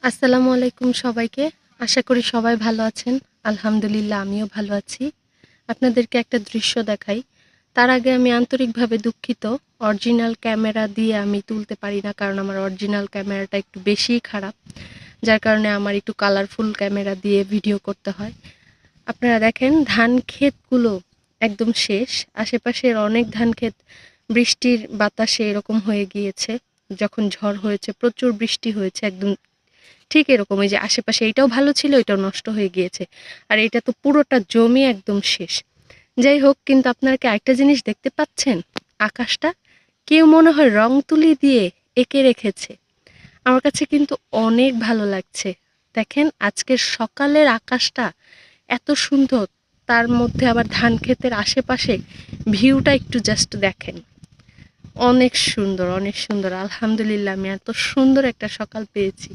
আসসালামু আলাইকুম সবাইকে। আশা করি সবাই ভালো আছেন। আলহামদুলিল্লাহ আমিও ভালো আছি। আপনাদেরকে একটা দৃশ্য দেখাই। তার আগে আমি আন্তরিকভাবে দুঃখিত। অরিজিনাল ক্যামেরা দিয়ে আমি তুলতে পারি না, কারণ আমার অরিজিনাল ক্যামেরাটা একটু বেশিই খারাপ। যার কারণে আমার একটু কালারফুল ক্যামেরা দিয়ে ভিডিও করতে হয়। আপনারা দেখেন ধান ক্ষেতগুলো একদম শেষ। আশেপাশের অনেক ধান ক্ষেত বৃষ্টির বাতাসে এরকম হয়ে গিয়েছে। যখন ঝড় হয়েছে, প্রচুর বৃষ্টি হয়েছে, একদম ঠিক এরকম এই যে আশেপাশে এইটাও ভালো ছিল, এটাও নষ্ট হয়ে গিয়েছে। আর এটা তো পুরোটা জমি একদম শেষ। যাই হোক, কিন্তু আপনারা কি আরেকটা জিনিস দেখতে পাচ্ছেন? আকাশটা কেউ মনে হয় রং তুলি দিয়ে এঁকে রেখেছে। আমার কাছে কিন্তু অনেক ভালো লাগছে। দেখেন আজকের সকালের আকাশটা এত সুন্দর, তার মধ্যে আবার ধান ক্ষেতের আশেপাশে ভিউটা একটু জাস্ট দেখেন। অনেক সুন্দর, অনেক সুন্দর। আলহামদুলিল্লাহ আমি এত সুন্দর একটা সকাল পেয়েছি।